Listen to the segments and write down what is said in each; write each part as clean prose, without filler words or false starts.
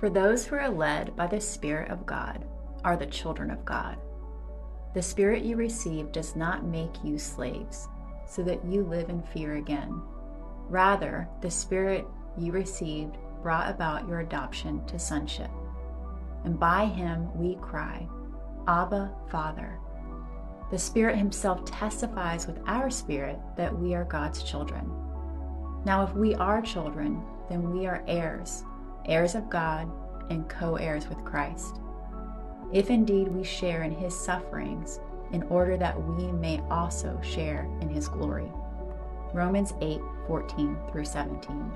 For those who are led by the Spirit of God are the children of God. The Spirit you received does not make you slaves, so that you live in fear again. Rather, the Spirit you received brought about your adoption to sonship. And by him we cry, Abba, Father. The Spirit himself testifies with our spirit that we are God's children. Now, if we are children, then we are heirs, heirs of God and co-heirs with Christ. If indeed we share in his sufferings, in order that we may also share in his glory. Romans 8:14 through 17.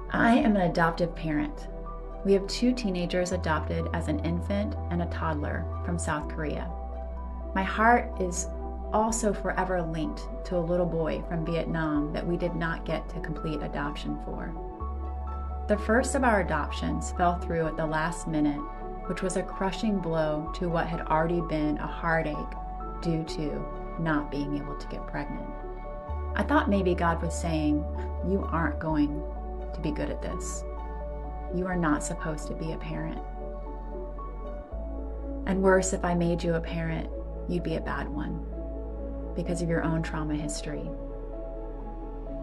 I am an adoptive parent. We have 2 teenagers adopted as an infant and a toddler from South Korea. My heart is also forever linked to a little boy from Vietnam that we did not get to complete adoption for. The first of our adoptions fell through at the last minute, which was a crushing blow to what had already been a heartache due to not being able to get pregnant. I thought maybe God was saying, you aren't going to be good at this. You are not supposed to be a parent. And worse, if I made you a parent, you'd be a bad one because of your own trauma history.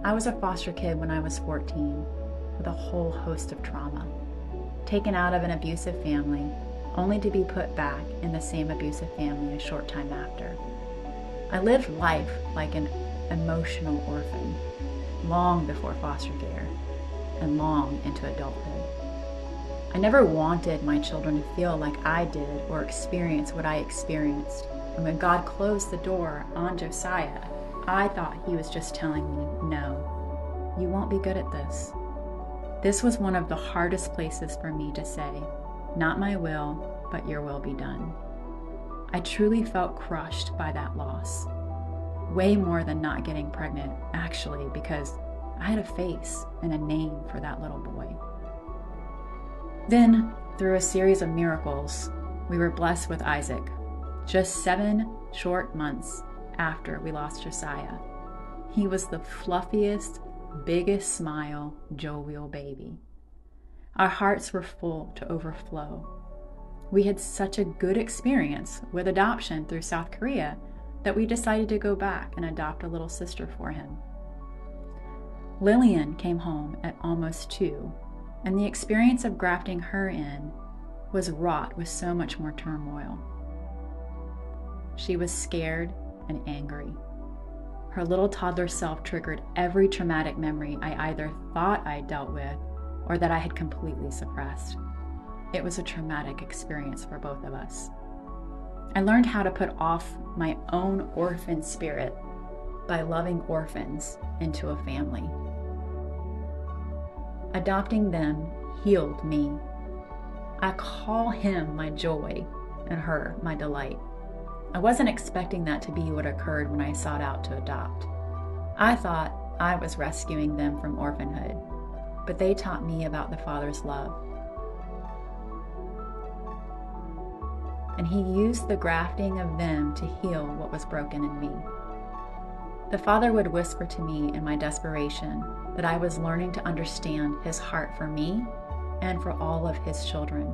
I was a foster kid when I was 14 with a whole host of trauma, taken out of an abusive family, only to be put back in the same abusive family a short time after. I lived life like an emotional orphan, long before foster care and long into adulthood. I never wanted my children to feel like I did or experience what I experienced. And when God closed the door on Josiah, I thought he was just telling me, no, you won't be good at this. This was one of the hardest places for me to say, not my will, but your will be done. I truly felt crushed by that loss. Way more than not getting pregnant, actually, because I had a face and a name for that little boy. Then, through a series of miracles, we were blessed with Isaac, just 7 short months after we lost Josiah. He was the fluffiest, biggest smile, jovial baby. Our hearts were full to overflow. We had such a good experience with adoption through South Korea that we decided to go back and adopt a little sister for him. Lillian came home at almost 2, and the experience of grafting her in was wrought with so much more turmoil. She was scared and angry. Her little toddler self triggered every traumatic memory I either thought I dealt with or that I had completely suppressed. It was a traumatic experience for both of us. I learned how to put off my own orphan spirit by loving orphans into a family. Adopting them healed me. I call him my joy and her my delight. I wasn't expecting that to be what occurred when I sought out to adopt. I thought I was rescuing them from orphanhood, but they taught me about the Father's love. And he used the grafting of them to heal what was broken in me. The Father would whisper to me in my desperation that I was learning to understand his heart for me and for all of his children,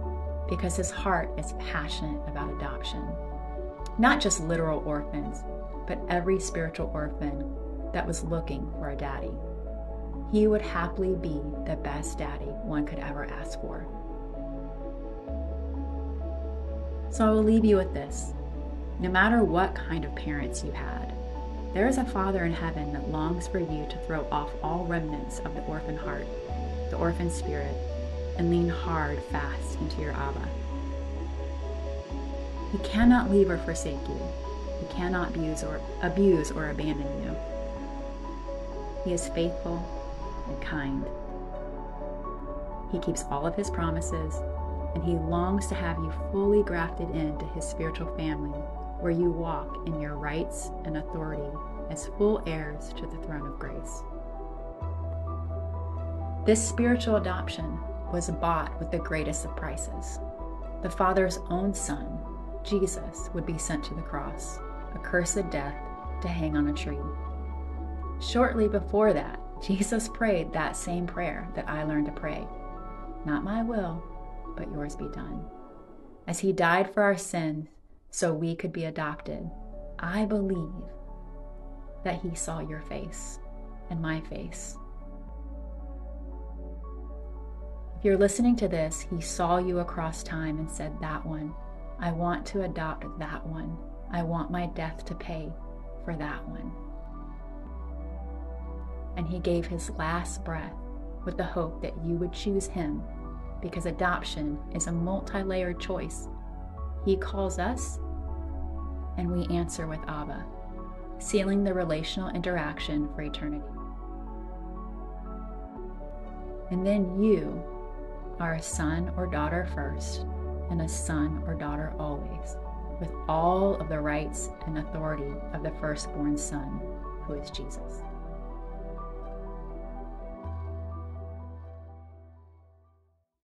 because his heart is passionate about adoption. Not just literal orphans, but every spiritual orphan that was looking for a daddy. He would happily be the best daddy one could ever ask for. So I will leave you with this. No matter what kind of parents you had, there is a Father in heaven that longs for you to throw off all remnants of the orphan heart, the orphan spirit, and lean hard, fast into your Abba. He cannot leave or forsake you. He cannot abuse or abandon you. He is faithful and kind. He keeps all of his promises, and he longs to have you fully grafted into his spiritual family, where you walk in your rights and authority as full heirs to the throne of grace. This spiritual adoption was bought with the greatest of prices. The Father's own Son, Jesus, would be sent to the cross, a cursed death to hang on a tree. Shortly before that, Jesus prayed that same prayer that I learned to pray. Not my will, but yours be done. As he died for our sins so we could be adopted, I believe that he saw your face and my face. If you're listening to this, he saw you across time and said, that one, I want to adopt that one. I want my death to pay for that one. And he gave his last breath with the hope that you would choose him, because adoption is a multi-layered choice. He calls us, and we answer with Abba, sealing the relational interaction for eternity. And then you are a son or daughter first, and a son or daughter always, with all of the rights and authority of the firstborn son, who is Jesus.